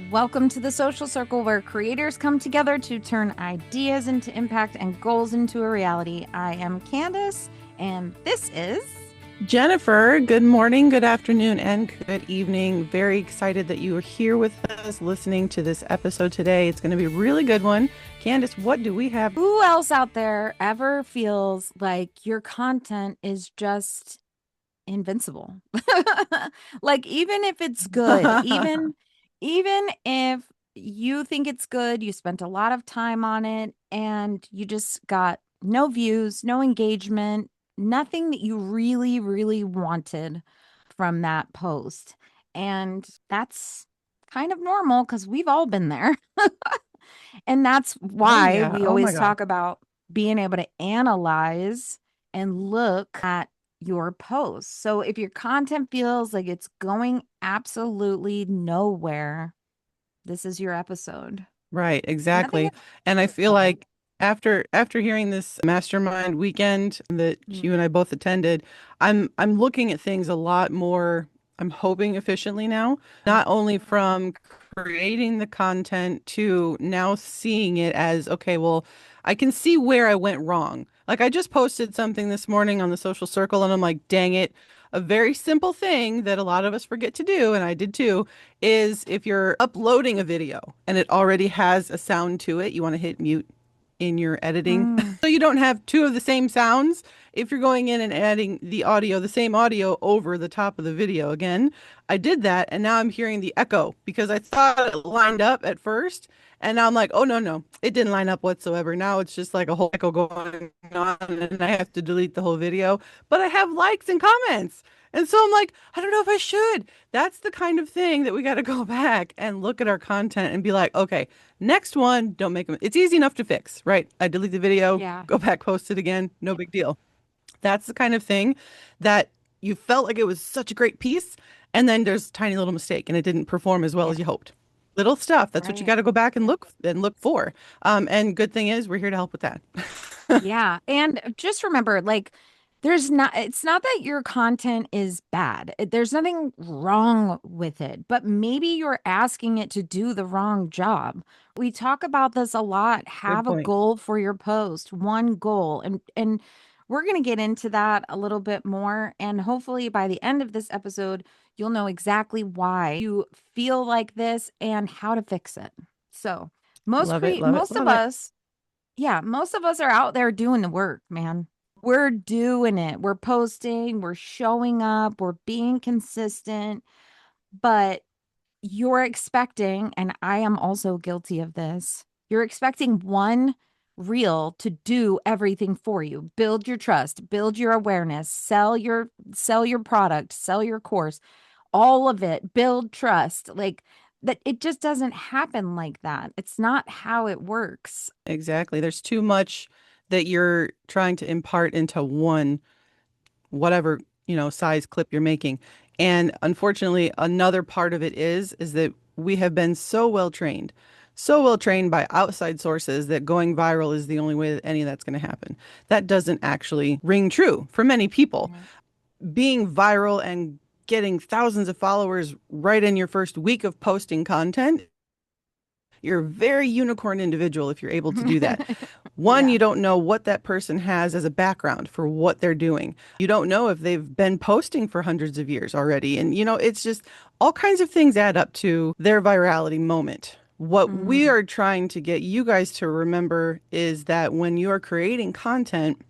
Welcome to the social circle where creators come together to turn ideas into impact and goals into a reality. I am Candace, and this is Jennifer, good morning, good afternoon, and good evening. Very excited that you are here with us listening to this episode today. It's going to be a really good one. Candace, what do we have? Who else out there ever feels like your content is just invincible? Like even if it's good, even if you think it's good, you spent a lot of time on it and you just got no views, no engagement, nothing that you really, really wanted from that post. And that's kind of normal because we've all been there. And that's Oh, why yeah. we Oh, my always God. talk about being able to analyze and look at your posts. So if your content feels like it's going absolutely nowhere, this is your episode. Right, Nothing. exactly. And I feel like after hearing this mastermind weekend that you and I both attended, I'm looking at things a lot more, I'm hoping efficiently now, not only from creating the content to now seeing it as, okay, well, I can see where I went wrong. Like I just posted something this morning on the social circle and I'm like, dang it. A very simple thing that a lot of us forget to do, and I did too, is if you're uploading a video and it already has a sound to it, you want to hit mute in your editing Mm. so you don't have two of the same sounds. If you're going in and adding the audio, the same audio over the top of the video again, I did that and now I'm hearing the echo because I thought it lined up at first. And now I'm like, oh, no, no, it didn't line up whatsoever. Now it's just like a whole echo going on and I have to delete the whole video. But I have likes and comments. And so I'm like, I don't know if I should. That's the kind of thing that we got to go back and look at our content and be like, okay, next one, don't make them. It's easy enough to fix, right? I delete the video, Yeah. go back, post it again, no big deal. That's the kind of thing that you felt like it was such a great piece, and then there's a tiny little mistake and it didn't perform as well Yeah. as you hoped. Little stuff. That's what you Right. got to go back and look for. And good thing is we're here to help with that. Yeah. And just remember, like, it's not that your content is bad. There's nothing wrong with it, but maybe you're asking it to do the wrong job. We talk about this a lot. Good Have a point. goal for your post, one goal. And we're going to get into that a little bit more. And hopefully by the end of this episode, you'll know exactly why you feel like this and how to fix it. So, Love it, love it, most of love it. us yeah, most of us are out there doing the work, man. We're doing it. We're posting, we're showing up, we're being consistent, but you're expecting, and I am also guilty of this, you're expecting one reel to do everything for you. Build your trust, build your awareness, sell your product, sell your course, all of it, build trust. Like that it just doesn't happen like that. It's not how it works. Exactly. There's too much that you're trying to impart into one, whatever, size clip you're making. And unfortunately, another part of it is that we have been so well trained by outside sources that going viral is the only way that any of that's going to happen. That doesn't actually ring true for many people. Right. Being viral and getting thousands of followers right in your first week of posting content, you're a very unicorn individual if you're able to do that. One, Yeah. you don't know what that person has as a background for what they're doing. You don't know if they've been posting for hundreds of years already. And, it's just all kinds of things add up to their virality moment. What we Mhm. are trying to get you guys to remember is that when you are creating content,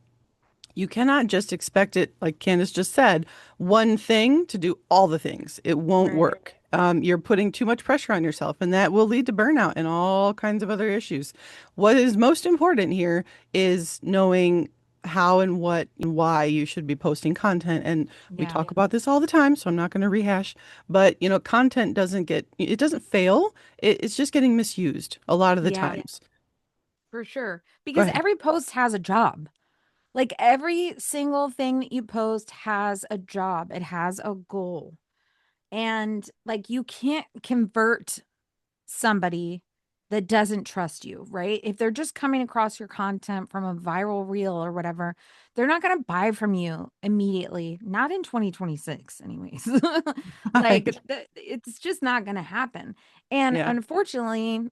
you cannot just expect it, like Candace just said, one thing to do all the things. It won't Right. work. You're putting too much pressure on yourself, and that will lead to burnout and all kinds of other issues. What is most important here is knowing how and what and why you should be posting content. And we Yeah. talk about this all the time, so I'm not going to rehash. But, content it doesn't fail. It's just getting misused a lot of the Yeah, times. for sure. Go Because ahead. every post has a job. Like every single thing that you post has a job, it has a goal. And like you can't convert somebody that doesn't trust you, right? If they're just coming across your content from a viral reel or whatever, they're not going to buy from you immediately, not in 2026 anyways. Like Right. it's just not going to happen. And Yeah. unfortunately,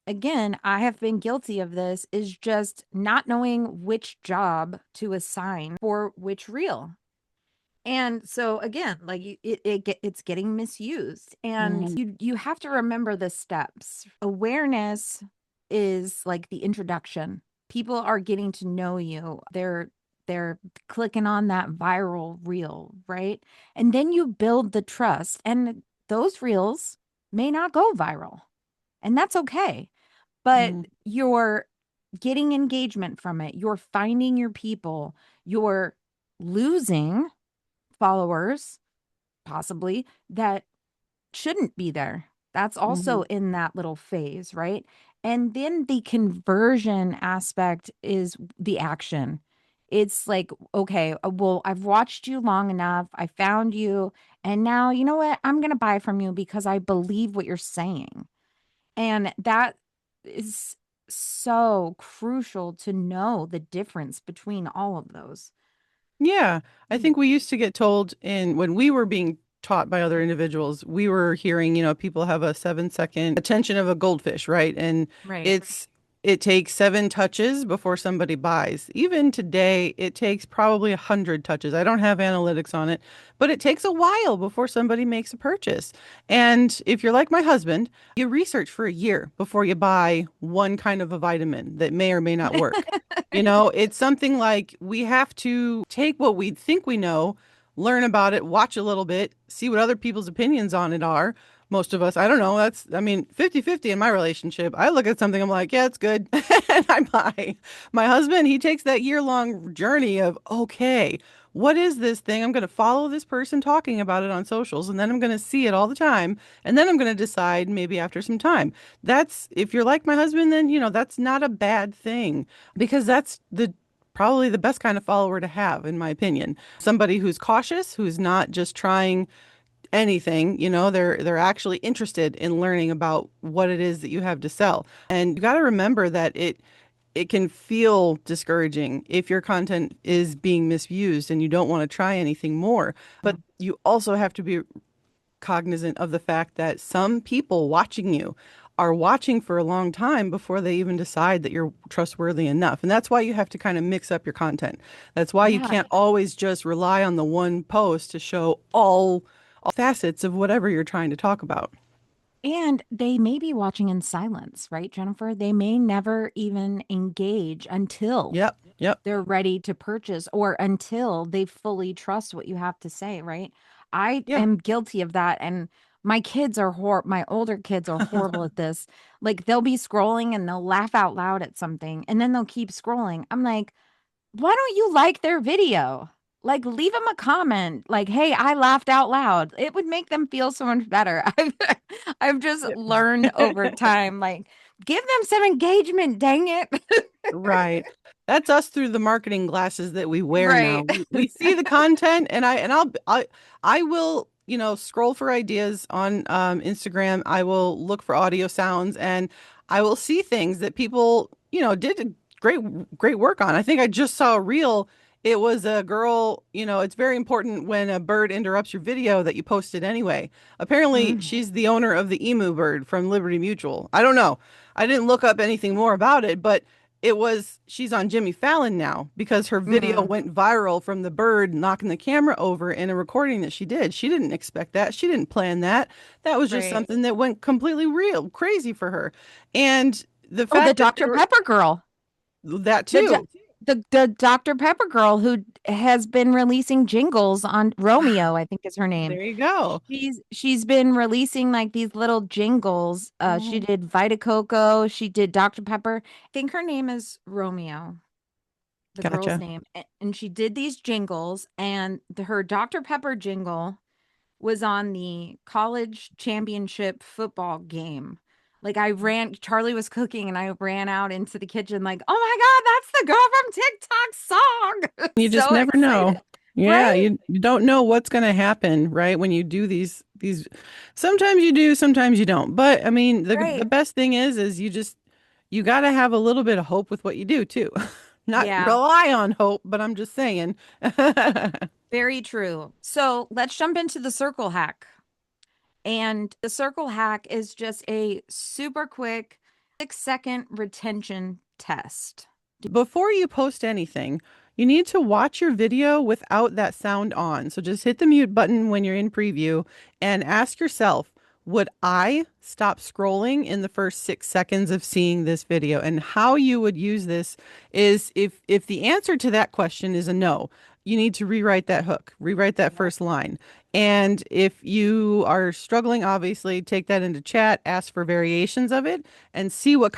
again, I have been guilty of this, is just not knowing which job to assign for which reel. And so again, like it's getting misused. And Mhm. you have to remember the steps. Awareness is like the introduction. People are getting to know you. They're clicking on that viral reel, right? And then you build the trust. And those reels may not go viral. And that's okay. But Mhm. you're getting engagement from it. You're finding your people. You're losing followers, possibly, that shouldn't be there. That's also Mhm. in that little phase, right? And then the conversion aspect is the action. It's like, okay, well, I've watched you long enough. I found you. And now, you know what? I'm going to buy from you because I believe what you're saying. And that is so crucial to know the difference between all of those. Yeah, I think we used to get told in when we were being taught by other individuals, we were hearing, people have a 7 second attention of a goldfish, right? And Right. it's it takes 7 touches before somebody buys. Even today, it takes probably 100 touches. I don't have analytics on it, but it takes a while before somebody makes a purchase. And if you're like my husband, you research for a year before you buy one kind of a vitamin that may or may not work. It's something like we have to take what we think we know, learn about it, watch a little bit, see what other people's opinions on it are. Most of us, I don't know, I mean, 50-50 in my relationship. I look at something, I'm like, yeah, it's good. And I buy. My husband, he takes that year-long journey of, okay, what is this thing? I'm going to follow this person talking about it on socials, and then I'm going to see it all the time. And then I'm going to decide maybe after some time. If you're like my husband, then, that's not a bad thing because that's the probably the best kind of follower to have, in my opinion. Somebody who's cautious, who's not just trying anything, they're actually interested in learning about what it is that you have to sell. And you got to remember that it can feel discouraging if your content is being misused and you don't want to try anything more. But you also have to be cognizant of the fact that some people watching you are watching for a long time before they even decide that you're trustworthy enough. And that's why you have to kind of mix up your content. That's why you Yeah. can't always just rely on the one post to show all facets of whatever you're trying to talk about. And they may be watching in silence, right, Jennifer? They may never even engage until Yep. Yep. they're ready to purchase or until they fully trust what you have to say, right? I Yeah. am guilty of that. And my older kids are horrible at this. Like they'll be scrolling and they'll laugh out loud at something and then they'll keep scrolling. I'm like, why don't you like their video? Like, leave them a comment, like, hey, I laughed out loud. It would make them feel so much better. I've just learned over time, like, give them some engagement, dang it. Right. That's us through the marketing glasses that we wear now. Right. We see the content and I will, scroll for ideas on Instagram. I will look for audio sounds and I will see things that people, did a great work on. I think I just saw a reel. It was a girl, it's very important when a bird interrupts your video that you post it anyway. Apparently, Mm, she's the owner of the emu bird from Liberty Mutual. I don't know. I didn't look up anything more about it, but she's on Jimmy Fallon now because her video mm, went viral from the bird knocking the camera over in a recording that she did. She didn't expect that. She didn't plan that. That was just right. something that went completely real, crazy for her. And the Oh, the fact that Dr. Pepper girl. that The too. the Dr. Pepper girl who has been releasing jingles on Romeo, I think is her name. There you go. She's been releasing like these little jingles. She Mhm. did Vita Coco, she did Dr. Pepper. I think her name is Romeo, the girl's Gotcha. name. And she did these jingles, and her Dr. Pepper jingle was on the college championship football game. Like Charlie was cooking and I ran out into the kitchen like, "Oh my God, that's the girl from TikTok song." You just So never know. excited. Yeah, right? you don't know what's going to happen, right? When you do these sometimes you do, sometimes you don't. But I mean, the Right. best thing is you got to have a little bit of hope with what you do too. Not Yeah, rely on hope, but I'm just saying. very true. So let's jump into the circle hack. And the circle hack is just a super quick 6-second retention test. Before you post anything, you need to watch your video without that sound on. So just hit the mute button when you're in preview and ask yourself, would I stop scrolling in the first 6 seconds of seeing this video? And how you would use this is if the answer to that question is a no, you need to rewrite that hook, rewrite that Yep. first line. And if you are struggling, obviously take that into chat, ask for variations of it and see what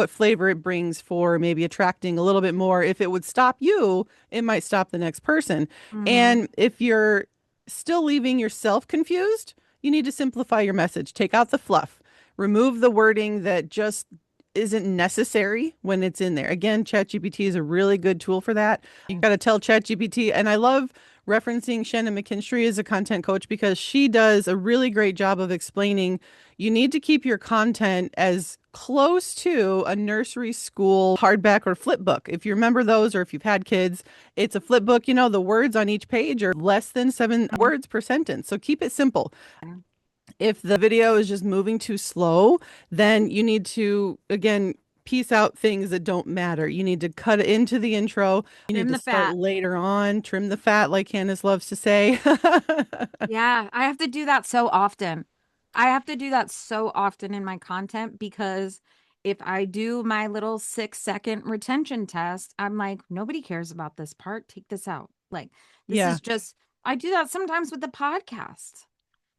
flavor it brings for maybe attracting a little bit more. If it would stop you, it might stop the next person. Mm-hmm. And if you're still leaving yourself confused, you need to simplify your message. Take out the fluff. Remove the wording that just isn't necessary when it's in there. Again, ChatGPT is a really good tool for that. You got to tell ChatGPT, and I love referencing Shannon McKinstry as a content coach because she does a really great job of explaining you need to keep your content as close to a nursery school hardback or flip book. If you remember those, or if you've had kids, it's a flip book. You know, the words on each page are less than 7 words per sentence. So keep it simple. If the video is just moving too slow, then you need to, again, piece out things that don't matter. You need to cut it into the intro. You need Trim to the start fat. later on, trim the fat, like Candace loves to say. Yeah, I have to do that so often. I have to do that so often in my content because if I do my little 6-second retention test, I'm like, nobody cares about this part. Take this out. Like, this Yeah. is just, I do that sometimes with the podcast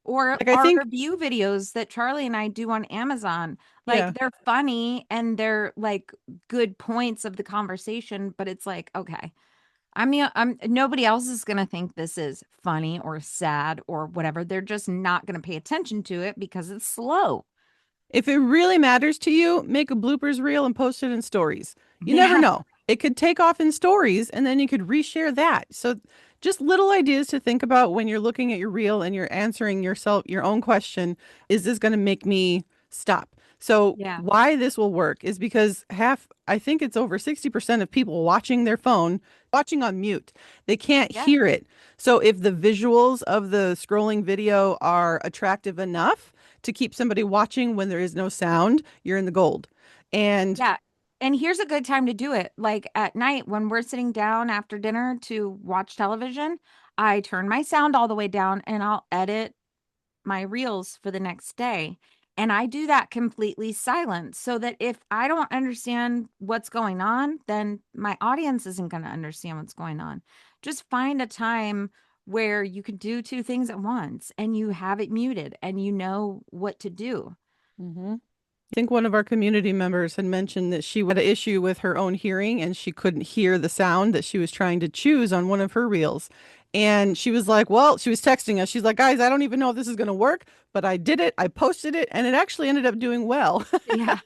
or Like I our think, review videos that Charlie and I do on Amazon. Like, yeah. they're funny and they're like good points of the conversation, but it's like, okay. I'm nobody else is going to think this is funny or sad or whatever. They're just not going to pay attention to it because it's slow. If it really matters to you, make a bloopers reel and post it in stories. You never Yeah. know. It could take off in stories and then you could reshare that. So just little ideas to think about when you're looking at your reel and you're answering yourself your own question, is this going to make me stop? So Yeah. why this will work is because I think it's over 60% of people watching their phone, watching on mute. They can't Yeah. hear it. So if the visuals of the scrolling video are attractive enough, to keep somebody watching when there is no sound, you're in the gold. And Yeah. And here's a good time to do it. Like at night when we're sitting down after dinner to watch television, I turn my sound all the way down and I'll edit my reels for the next day. And I do that completely silent so that if I don't understand what's going on, then my audience isn't going to understand what's going on. Just find a time where you can do two things at once and you have it muted and you know what to do. Mhm. I think one of our community members had mentioned that she had an issue with her own hearing and she couldn't hear the sound that she was trying to choose on one of her reels. And she was like, well, she was texting us. She's like, guys, I don't even know if this is going to work, but I did it. I posted it and it actually ended up doing well. Yeah.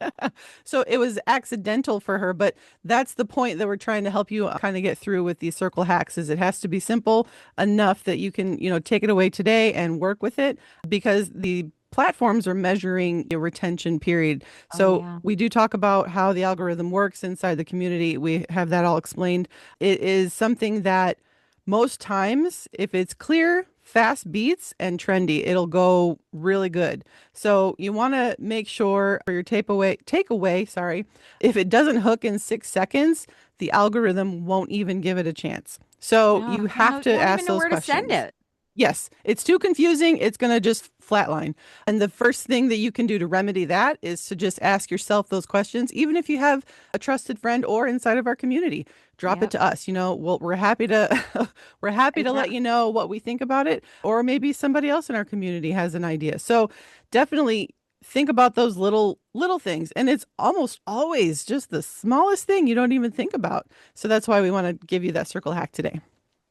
So it was accidental for her, but that's the point that we're trying to help you kind of get through with these circle hacks is it has to be simple enough that you can, take it away today and work with it because the platforms are measuring your retention period. Oh, So yeah. we do talk about how the algorithm works inside the community. We have that all explained. It is something that most times, if it's clear, fast beats and trendy, it'll go really good. So you want to make sure for your takeaway, sorry, if it doesn't hook in 6 seconds, the algorithm won't even give it a chance. So No, you you have know, to you won't even ask know those where to send questions. it. Yes, it's too confusing. It's going to just flatline. And the first thing that you can do to remedy that is to just ask yourself those questions, even if you have a trusted friend or inside of our community. Drop it Yep. to us. We're happy to we're happy to Yeah. let you know what we think about it, or maybe somebody else in our community has an idea. So definitely think about those little things. And it's almost always just the smallest thing you don't even think about. So that's why we want to give you that circle hack today.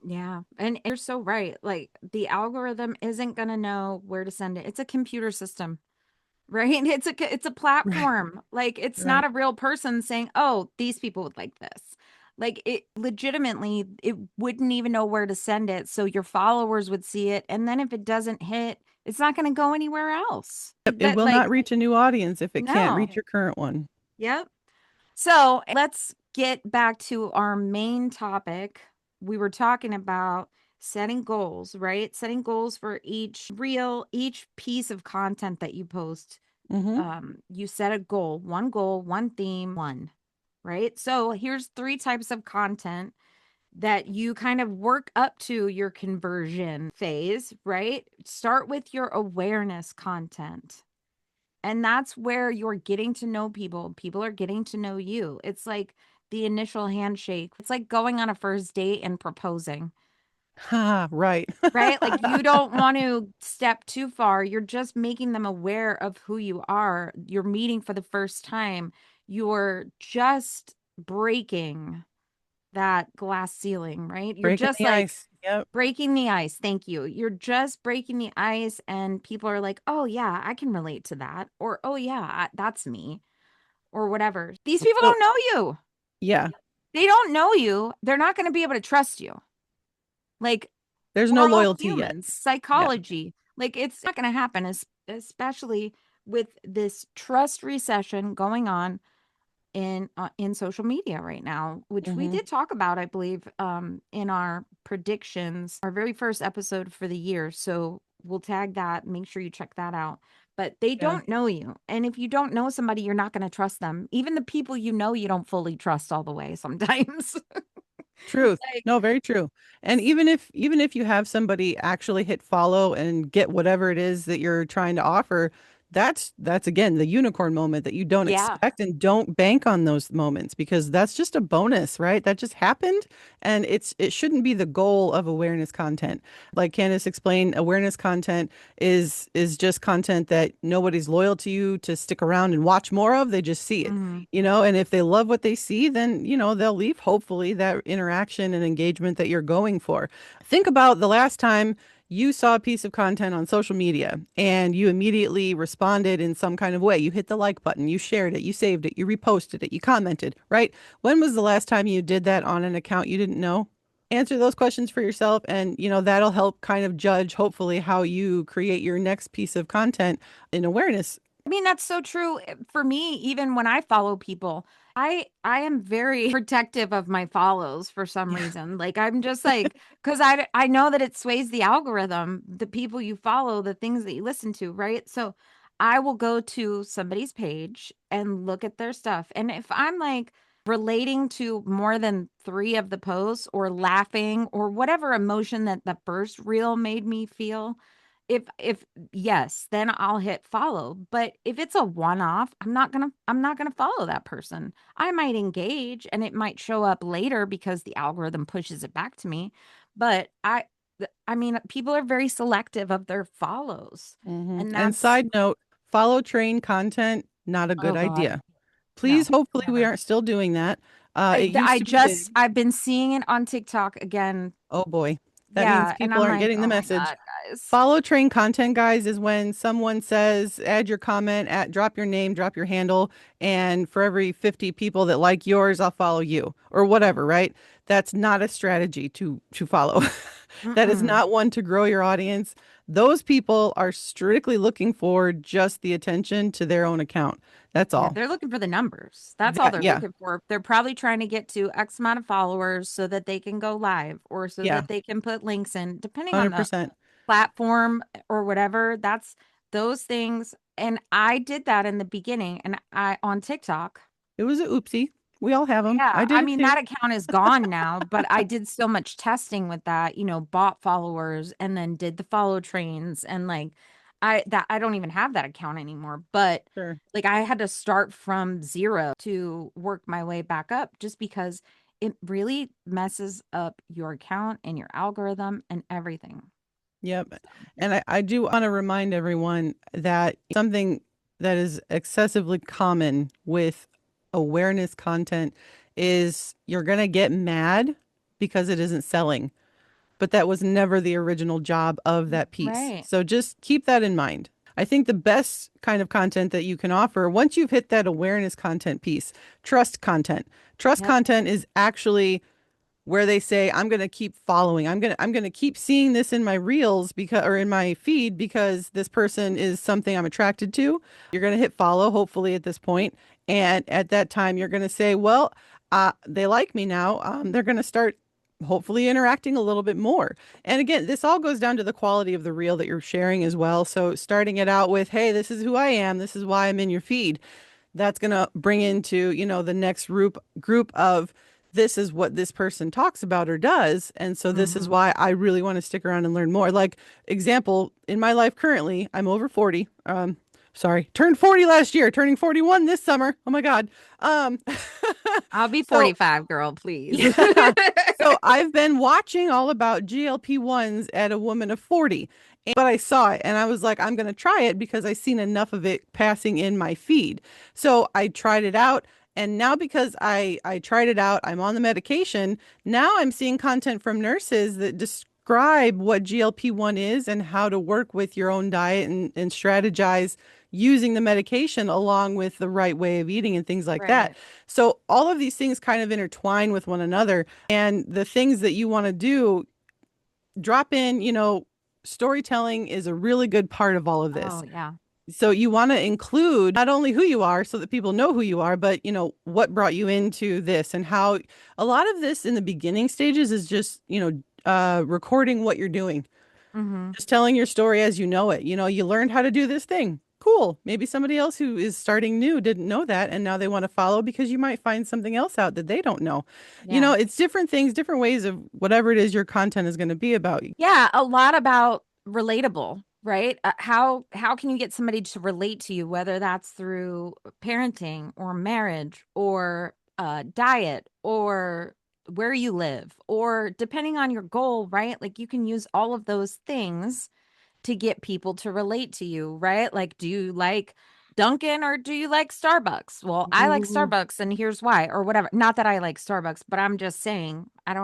Yeah. And you're so right. Like the algorithm isn't going to know where to send it. It's a computer system, right? It's a Right. platform. Like it's not Right. a real person saying, "Oh, these people would like this." Like it legitimately, it wouldn't even know where to send it. So your followers would see it. And then if it doesn't hit, it's not going to go anywhere else. Yep, it That will like, not reach a new audience if it can't no. reach your current one. Yep. So let's get back to our main topic. We were talking about setting goals, right? Setting goals for each reel, each piece of content that you post. Mm-hmm. You set a goal, one theme, one, right? So here's three types of content that you kind of work up to your conversion phase, right? Start with your awareness content. And that's where you're getting to know people. People are getting to know you. It's like the initial handshake. It's like going on a first date and proposing, Ha, right. right? Like you don't want to step too far. You're just making them aware of who you are. You're meeting for the first time. You're just breaking that glass ceiling, right? You're Breaking just the like ice. Yep. breaking the ice. Thank you. You're just breaking the ice, and people are like, oh, yeah, I can relate to that. Or, oh, yeah, that's me, or whatever. These people So, don't know you. yeah, They don't know you. They're not going to be able to trust you. Like, there's no we're all loyalty yet. humans, Yeah. psychology. Like, it's not going to happen, especially with this trust recession going on in social media right now, which we Mm-hmm. did talk about, I believe, in our predictions, our very first episode for the year. So we'll tag that. Make sure you check that out. But they Yeah. don't know you, and if you don't know somebody, you're not going to trust them. Even the people you know, you don't fully trust all the way sometimes. Truth. Like, No, very true. And even if you have somebody actually hit follow and get whatever it is that you're trying to offer, that's again the unicorn moment that you don't yeah. expect, and don't bank on those moments because that's just a bonus, right? That just happened, and it shouldn't be the goal of awareness content. Like Candace explained, awareness content is just content that nobody's loyal to you to stick around and watch more of. They just see it, Mhm. and if they love what they see, then, they'll leave hopefully that interaction and engagement that you're going for. Think about the last time you saw a piece of content on social media and you immediately responded in some kind of way. You hit the like button, you shared it, you saved it, you reposted it, you commented, right? When was the last time you did that on an account you didn't know? Answer those questions for yourself, and that'll help kind of judge hopefully how you create your next piece of content in awareness. I mean, that's so true. For me, even when I follow people, I am very protective of my follows for some Yeah. reason. Like I'm just like cuz I know that it sways the algorithm, the people you follow, the things that you listen to, right? So I will go to somebody's page and look at their stuff. And if I'm like relating to more than 3 of the posts or laughing or whatever emotion that the first reel made me feel, if yes, then I'll hit follow. But if it's a one-off, I'm not gonna follow that person. I might engage and it might show up later because the algorithm pushes it back to me. But I mean, people are very selective of their follows. And And that's side note, follow train content, not a good oh God, idea. Please, no, hopefully, we never. aren't still doing that. It used to be big. I've been seeing it on TikTok again. Oh boy, that means Yeah, and people I'm aren't like, getting the oh my message. God, guys. Follow train content, guys, is when someone says, add your comment, drop your name, drop your handle, and for every 50 people that like yours, I'll follow you or whatever, right? That's not a strategy to follow. That is Mm-mm. not one to grow your audience. Those people are strictly looking for just the attention to their own account. That's Yeah, all. they're looking for the numbers. That's all That, they're yeah, looking for. They're probably trying to get to X amount of followers so that they can go live or so yeah, that they can put links in, depending on the 100%. platform or whatever. That's those things. And I did that in the beginning and I on TikTok. It was a oopsie. We all have them. Yeah, I I did it mean too. that account is gone now, but I did so much testing with that, bought followers and then did the follow trains and like I don't even have that account anymore, but Sure. like I had to start from zero to work my way back up just because it really messes up your account and your algorithm and everything. Yep. So, And I do want to remind everyone that something that is excessively common with awareness content is you're going to get mad because it isn't selling, but that was never the original job of that piece. right. So just keep that in mind. I think the best kind of content that you can offer, once you've hit that awareness content piece, trust content. Trust Yep. content is actually where they say, I'm going to keep following. I'm going to keep seeing this in my reels because or in my feed because this person is something I'm attracted to. You're going to hit follow hopefully at this point, and at that time you're going to say, well, they like me now. They're going to start hopefully interacting a little bit more. And again, this all goes down to the quality of the reel that you're sharing as well. So starting it out with, hey, this is who I am. This is why I'm in your feed. That's going to bring into, the next group of this is what this person talks about or does. And so this is Mm-hmm. why I really want to stick around and learn more. Like example, in my life currently, I'm over 40. Sorry, turned 40 last year, turning 41 this summer. Oh my God. Um, I'll be so 45, girl, please. yeah. So I've been watching all about GLP-1s at a woman of 40. But I saw it and I was like, I'm going to try it because I seen enough of it passing in my feed. So I tried it out. And now because I tried it out, I'm on the medication. Now I'm seeing content from nurses that describe what GLP-1 is and how to work with your own diet and strategize using the medication along with the right way of eating and things like that. Right. So all of these things kind of intertwine with one another. And the things that you want to do, drop in, storytelling is a really good part of all of Oh, this. yeah. So you want to include not only who you are so that people know who you are, but what brought you into this and how a lot of this in the beginning stages is just, recording what you're doing, Mm-hmm. just telling your story as you know it. You learned how to do this thing. Cool. Maybe somebody else who is starting new didn't know that and now they want to follow because you might find something else out that they don't know. Yeah. It's different things, different ways of whatever it is your content is going to be about. Yeah, a lot about relatable, right? How can you get somebody to relate to you, whether that's through parenting or marriage or diet or where you live, or depending on your goal, right? Like you can use all of those things to get people to relate to you, right? Like, do you like Dunkin' or do you like Starbucks? Well, I like Ooh. Starbucks and here's why, or whatever. Not that I like Starbucks, but I'm just saying, I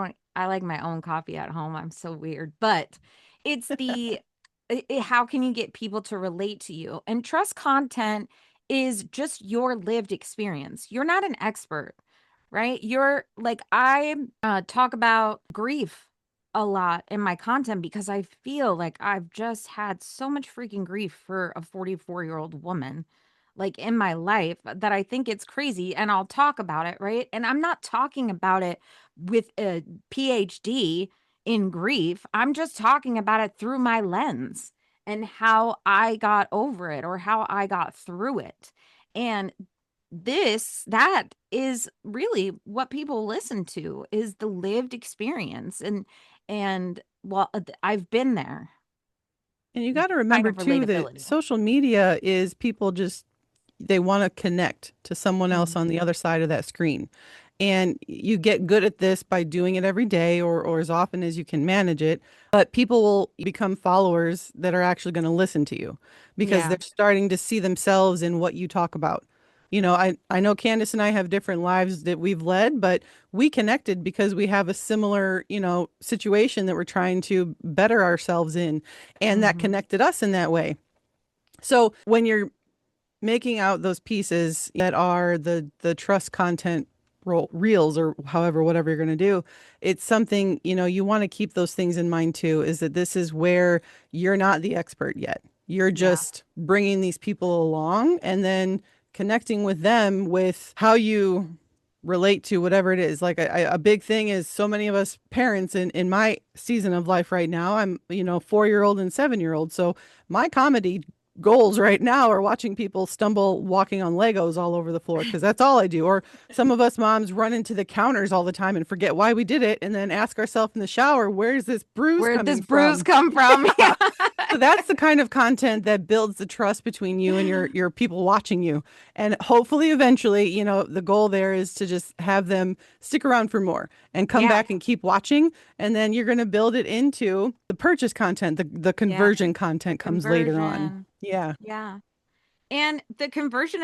like my own coffee at home. I'm so weird. But it's how can you get people to relate to you? And trust content is just your lived experience. You're not an expert, right? You're like, I talk about grief a lot in my content because I feel like I've just had so much freaking grief for a 44-year-old woman like in my life that I think it's crazy and I'll talk about it, right? And I'm not talking about it with a PhD in grief. I'm just talking about it through my lens and how I got over it or how I got through it. And that is really what people listen to is the lived experience and well I've been there. And you got to Kind remember of too that relatability. social media is people just they want to connect to someone else Mhm. on the other side of that screen. And you get good at this by doing it every day or as often as you can manage it. But people will become followers that are actually going to listen to you because Yeah. they're starting to see themselves in what you talk about. I know Candace and I have different lives that we've led, but we connected because we have a similar, situation that we're trying to better ourselves in. And that Hmm. connected us in that way. So when you're making out those pieces that are the trust content reels or however whatever you're going to do, it's something you want to keep those things in mind too, is that this is where you're not the expert yet. You're Yeah. just bringing these people along and then connecting with them with how you relate to whatever it is. Like a big thing is so many of us parents in my season of life right now, I'm 4-year-old and 7-year-old, so my comedy goals right now are watching people stumble walking on Legos all over the floor because that's all I do. Or some of us moms run into the counters all the time and forget why we did it and then ask ourselves in the shower, where's this bruise Where'd this coming bruise from? come from? Yeah. So that's the kind of content that builds the trust between you and your people watching you. And hopefully eventually, the goal there is to just have them stick around for more and come Yeah. back and keep watching. And then you're going to build it into the purchase content. The Yeah. conversion The content comes later on. conversion. Yeah. Yeah. And the conversion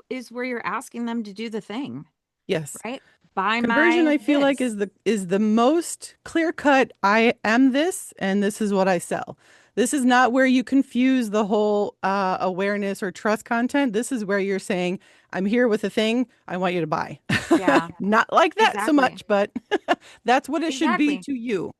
is where you're asking them to do the thing, Yes. right? Buy Conversion, my I feel like this. is the most clear cut. I am this and this is what I sell. This is not where you confuse the whole awareness or trust content. This is where you're saying, I'm here with a thing I want you to buy. Yeah, Not like that so exactly. much, but that's what it should be Exactly. to you.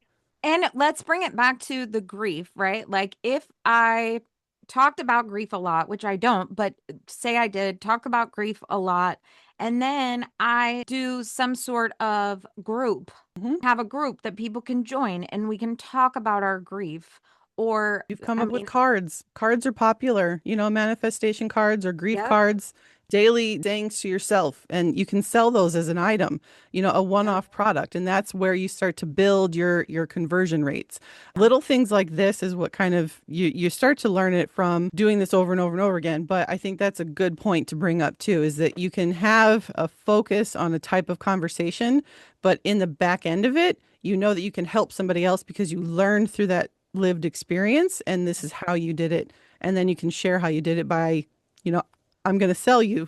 And let's bring it back to the grief, right? Like if I talked about grief a lot, which I don't, but say I did talk about grief a lot, and then I do some sort of group, Mhm. have a group that people can join and we can talk about our grief. Or, You've come I up with mean, cards. Cards are popular, manifestation cards or grief yep, cards, daily sayings to yourself. And you can sell those as an item, a yep, one-off product. And that's where you start to build your conversion rates. yeah, Little things like this is what kind of you start to learn it from doing this over and over and over again. But I think that's a good point to bring up too, is that you can have a focus on a type of conversation, but in the back end of it, you know that you can help somebody else because you learned through that lived experience and this is how you did it. And then you can share how you did it by, you know, I'm going to sell you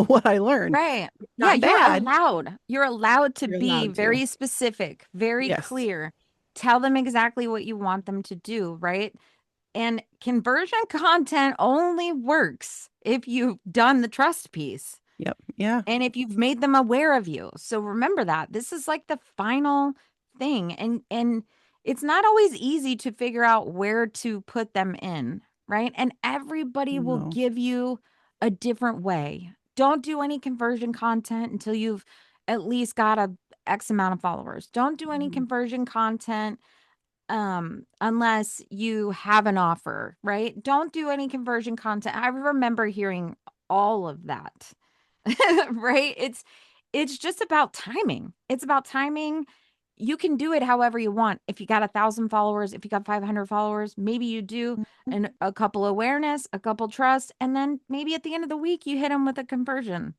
what I learned. right. Yeah, Not you're bad. allowed. You're allowed to You're be allowed to. very specific, very Yes. clear. Tell them exactly what you want them to do, right? And conversion content only works if you've done the trust piece Yep. Yeah. and if you've made them aware of you. So remember that. This is like the final thing. And it's not always easy to figure out where to put them in, right? And everybody will No. give you a different way. Don't do any conversion content until you've at least got a X amount of followers. Don't do any Mhm. conversion content unless you have an offer, right? Don't do any conversion content. I remember hearing all of that. Right? It's just about timing. It's about timing. You can do it however you want. If you got 1,000 followers, if you got 500 followers, maybe you do a couple awareness, a couple trust, and then maybe at the end of the week you hit them with a conversion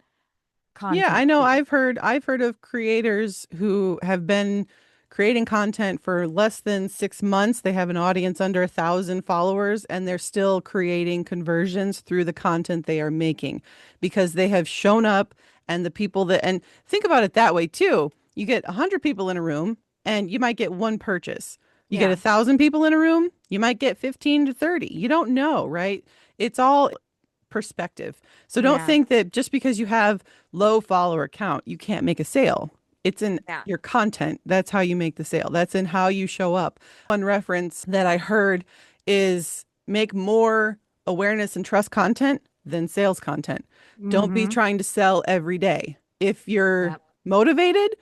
Yeah, I content know piece. I've heard of creators who have been creating content for less than 6 months. They have an audience under 1,000 followers and they're still creating conversions through the content they are making because they have shown up and the people that and think about it that way too. You get 100 people in a room and you might get one purchase. You get Yeah. 1,000 people in a room, you might get 15 to 30. You don't know, right? It's all perspective. So don't Yeah. think that just because you have low follower count, you can't make a sale. It's in Yeah. your content. That's how you make the sale. That's in how you show up. One reference that I heard is make more awareness and trust content than sales content. Don't be Mhm. trying to sell every day. If you're Yep. motivated,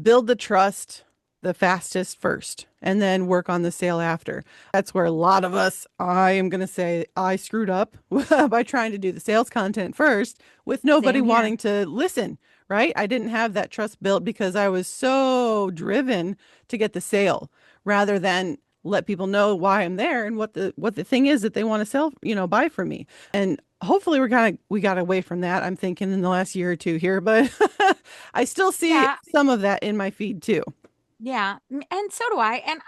build the trust the fastest first and then work on the sale after. That's where a lot of us, I am going to say, I screwed up by trying to do the sales content first with nobody Same here. wanting to listen, right? I didn't have that trust built because I was so driven to get the sale rather than let people know why I'm there and what the thing is that they want to sell, buy from me. And hopefully we got away from that. I'm thinking in the last year or two here, but I still see Yeah. some of that in my feed too. Yeah, and so do I. And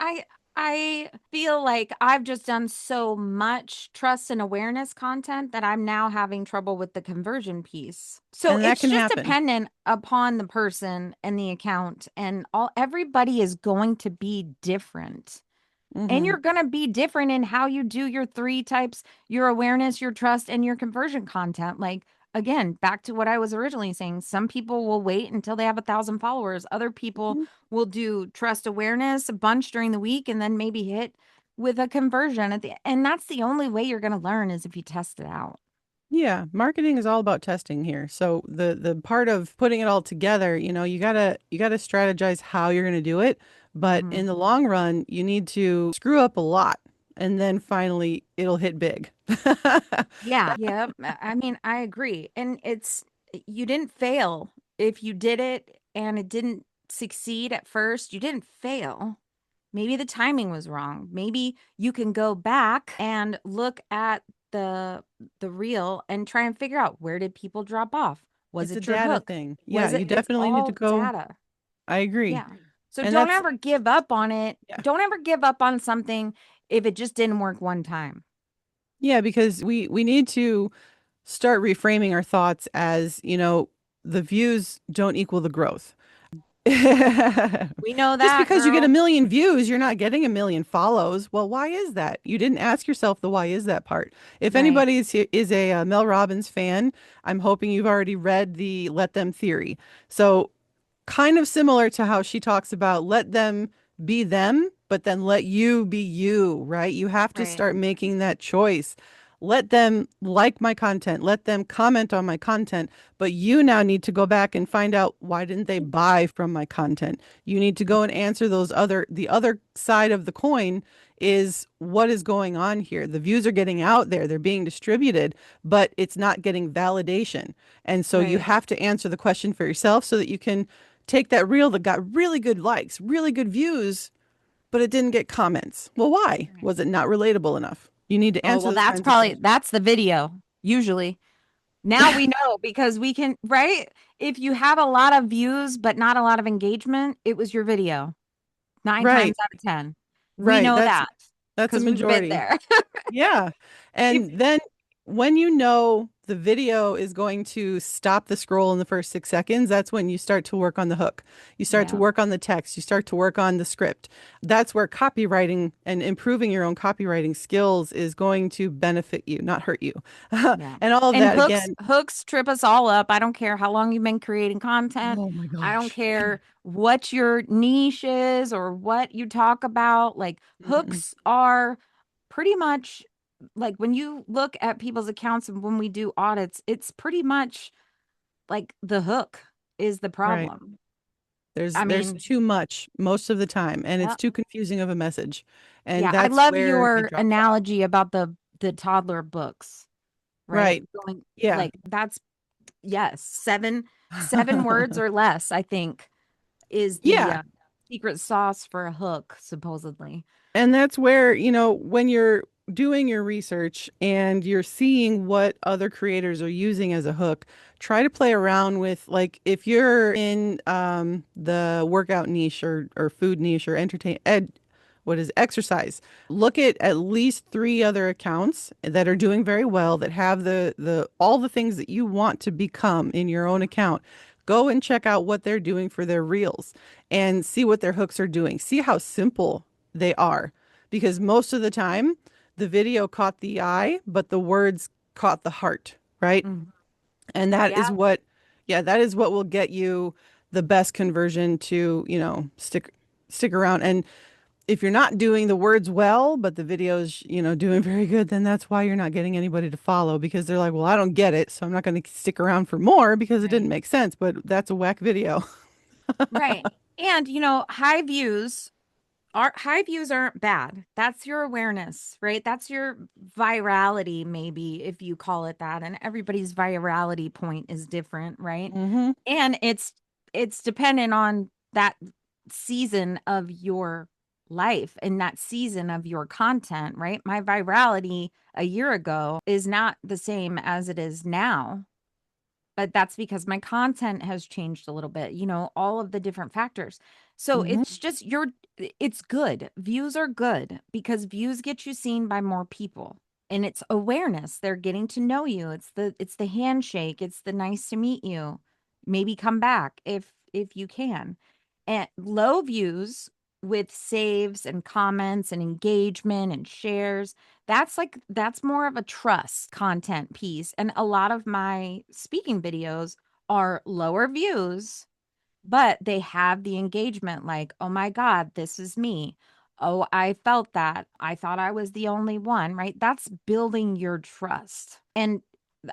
I feel like I've just done so much trust and awareness content that I'm now having trouble with the conversion piece. So And that it's can just happen. dependent upon the person and the account and all everybody is going to be different. And Hmm. you're going to be different in how you do your three types, your awareness, your trust, and your conversion content. Like, again, back to what I was originally saying, some people will wait until they have 1,000 followers. Other people will do trust awareness a bunch during the week and then maybe hit with a conversion at the and that's the only way you're going to learn is if you test it out. Yeah, marketing is all about testing here. So the part of putting it all together, you gotta strategize how you're gonna do it. But Mhm. in the long run, you need to screw up a lot, and then finally it'll hit big. Yeah, yeah. I mean, I agree. And it's you didn't fail. If you did it and it didn't succeed at first, you didn't fail. Maybe the timing was wrong. Maybe you can go back and look at the the reel and try and figure out where did people drop off? Was It's a it your data hook? thing. Yeah, Was you it it's definitely need to all go. data. I agree. Yeah. So And don't that's ever give up on it. yeah. Don't ever give up on something if it just didn't work one time. Yeah, because we need to start reframing our thoughts as, the views don't equal the growth. We know Just that, because you get a girl. million views, you're not getting a million follows. Well, why is that? You didn't ask yourself the why is that part. If Right. anybody is a Mel Robbins fan, I'm hoping you've already read the Let Them theory. So kind of similar to how she talks about let them be them, but then let you be you, right? You have to Right. start making that choice. Let them like my content, let them comment on my content, but you now need to go back and find out why didn't they buy from my content? You need to go and answer the other side of the coin is what is going on here. The views are getting out there, they're being distributed, but it's not getting validation. And so you Right. have to answer the question for yourself so that you can take that reel that got really good likes, really good views, but it didn't get comments. Well, why? Right. Was it not relatable enough? You need to Oh, answer well, those that's kinds of probably questions. that's the video, usually. Now we know because we can, right? If you have a lot of views but not a lot of engagement, it was your video. Nine times Right, out of 10. We right. know that That's a because we've been majority. there. Yeah. If And then when you know the video is going to stop the scroll in the first 6 seconds, that's when you start to work on the hook. You start to Yeah, work on the text. You start to work on the script. That's where copywriting and improving your own copywriting skills is going to benefit you, not hurt you. yeah. And all of And that hooks again. hooks trip us all up. I don't care how long you've been creating content. Oh my I don't gosh. care what your niche is or what you talk about. Like Mhm. hooks are pretty much like when you look at people's accounts and when we do audits, it's pretty much like the hook is the Right. problem. I There's mean, too much most of the time, and it's yeah. too confusing of a message. And Yeah, I that's love where it your drops off. analogy about the toddler books, right? Right. Going Yeah. like that's yes, seven words or less, I think is the Yeah. secret sauce for a hook, supposedly. And that's where, when you're doing your research and you're seeing what other creators are using as a hook, try to play around with, like, if you're in the workout niche or food niche or what is exercise, look at least three other accounts that are doing very well that have the all the things that you want to become in your own account. Go and check out what they're doing for their reels and see what their hooks are doing. See how simple they are, because most of the time the video caught the eye, but the words caught the heart, right? Mhm. And that is Yeah, what, yeah, that is what will get you the best conversion to, stick around. And if you're not doing the words well, but the video's, doing very good, then that's why you're not getting anybody to follow because they're like, well, I don't get it, so I'm not going to stick around for more because it right. didn't make sense, but that's a whack video. Right. And high views aren't bad. That's your awareness, right? That's your virality, maybe if you call it that. And everybody's virality point is different, right? Hmm. And it's dependent on that season of your life and that season of your content, right? My virality a year ago is not the same as it is now, but that's because my content has changed a little bit, all of the different factors. So Hmm. it's good. Views are good because views get you seen by more people. And it's awareness. They're getting to know you. It's the handshake. It's the nice to meet you. Maybe come back if you can. And low views with saves and comments and engagement and shares, that's more of a trust content piece. And a lot of my speaking videos are lower views, but they have the engagement like, oh my God, this is me. Oh, I felt that. I thought I was the only one, right? That's building your trust. And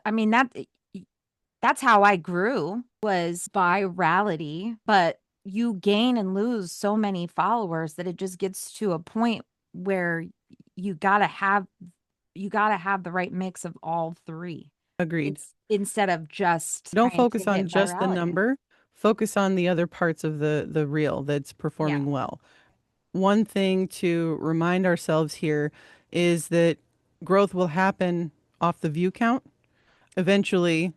I mean that's how I grew was virality, but you gain and lose so many followers that it just gets to a point where you got to have you got to have the right mix of all three. Agreed. It's instead of just Don't trying to focus on hit just the virality. number. Focus on the other parts of the reel that's Yeah, performing well. One thing to remind ourselves here is that growth will happen off the view count. Eventually,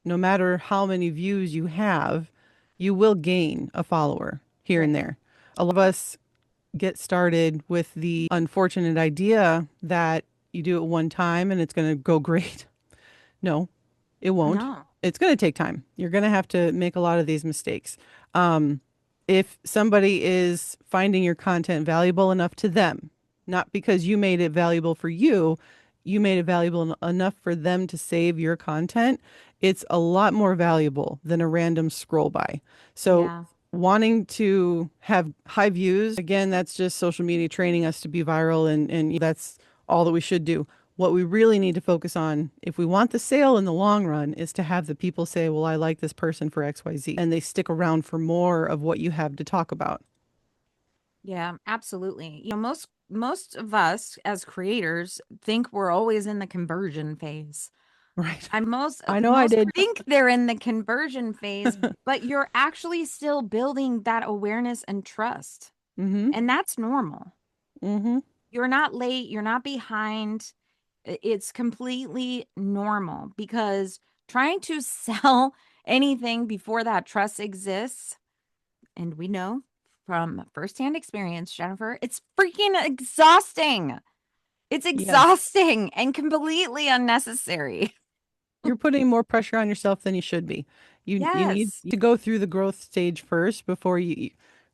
no matter how many views you have, you will gain a follower here and right. there. A lot of us get started with the unfortunate idea that you do it one time and it's going to go great. No, it won't. No. it's going to take time. You're going to have to make a lot of these mistakes. Um, if somebody is finding your content valuable enough to them, not because you made it valuable for you, you made it valuable enough for them to save your content, it's a lot more valuable than a random scroll by. So, Yeah. wanting to have high views, again, that's just social media training us to be viral, and that's all that we should do. What we really need to focus on, if we want the sale in the long run, is to have the people say, well, I like this person for XYZ, and they stick around for more of what you have to talk about. Yeah, absolutely. Most of us as creators think we're always in the conversion phase. Right. I most I know I most did. think they're in the conversion phase, but you're actually still building that awareness and trust. Mm-hmm. And that's normal. Mm-hmm. You're not late, you're not behind. It's completely normal because trying to sell anything before that trust exists, and we know from firsthand experience, Jennifer, it's freaking exhausting. It's Yes. exhausting and completely unnecessary. You're putting more pressure on yourself than you should be. You need Yes. to go through the growth stage first before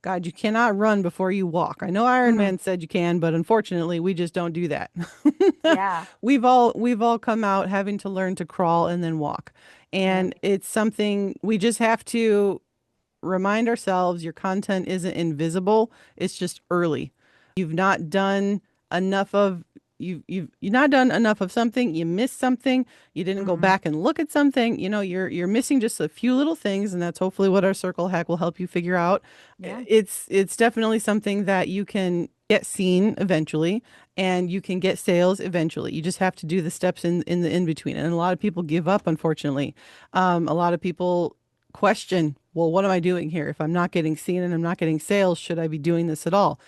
God, you cannot run before you walk. I know Iron Mhm. Man said you can, but unfortunately, we just don't do that. Yeah. We've all come out having to learn to crawl and then walk. Yeah. And it's something we just have to remind ourselves your content isn't invisible. It's just early. You've not done enough of you've not done enough of something, you missed something, you didn't go Mhm. back and look at something, you're missing just a few little things, and that's hopefully what our circle hack will help you figure out. Yeah. It's definitely something that you can get seen eventually and you can get sales eventually. You just have to do the steps in the in between. And a lot of people give up, unfortunately. A lot of people question, well, what am I doing here? If I'm not getting seen and I'm not getting sales, should I be doing this at all?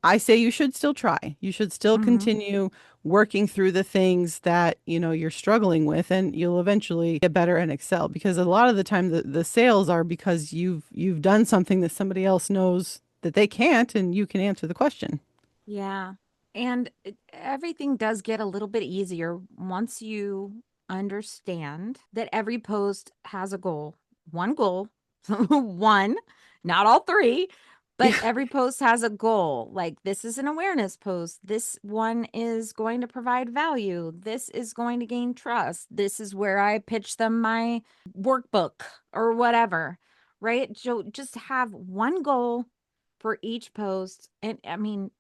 I say you should still try. You should still Mhm. continue working through the things that, you're struggling with, and you'll eventually get better and excel, because a lot of the time the sales are because you've done something that somebody else knows that they can't, and you can answer the question. Yeah. And everything does get a little bit easier once you understand that every post has a goal. One goal, one, not all three, but Yeah. every post has a goal. Like, this is an awareness post. This one is going to provide value. This is going to gain trust. This is where I pitch them my workbook or whatever, right? So just have one goal for each post. And I mean,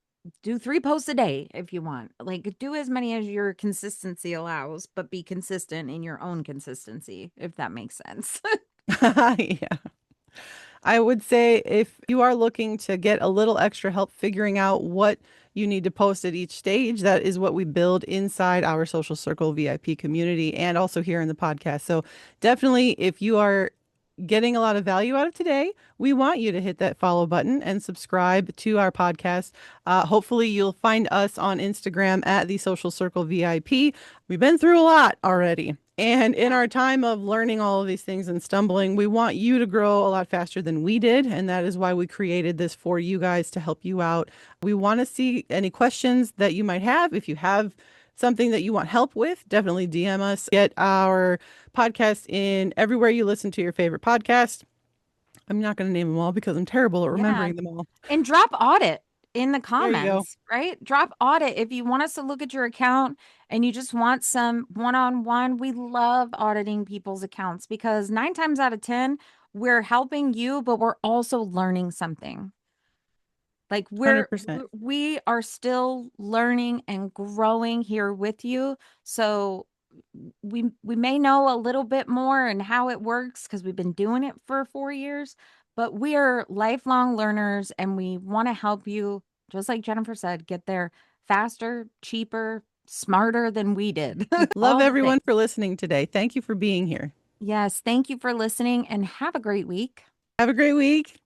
do 3 posts a day if you want. Like, do as many as your consistency allows, but be consistent in your own consistency, if that makes sense. Yeah. I would say if you are looking to get a little extra help figuring out what you need to post at each stage, that is what we build inside our Social Circle VIP community and also here in the podcast. So definitely, if you are getting a lot of value out of today, we want you to hit that follow button and subscribe to our podcast. Hopefully, you'll find us on Instagram at the Social Circle VIP. We've been through a lot already. And in Yeah. our time of learning all of these things and stumbling, we want you to grow a lot faster than we did. And that is why we created this for you guys to help you out. We want to see any questions that you might have. If you have something that you want help with, definitely DM us. Get our podcast in everywhere you listen to your favorite podcast. I'm not going to name them all because I'm terrible at Yeah. remembering them all. And drop audit in the There you go. comments, right? Drop audit if you want us to look at your account and you just want some one-on-one. We love auditing people's accounts because 9 times out of 10, we're helping you, but we're also learning something. Like, $100. we are still learning and growing here with you. So we may know a little bit more and how it works because we've been doing it for 4 years, but we are lifelong learners and we want to help you, just like Jennifer said, get there faster, cheaper, smarter than we did. Love All the everyone things. for listening today. Thank you for being here. Yes, thank you for listening and have a great week. Have a great week.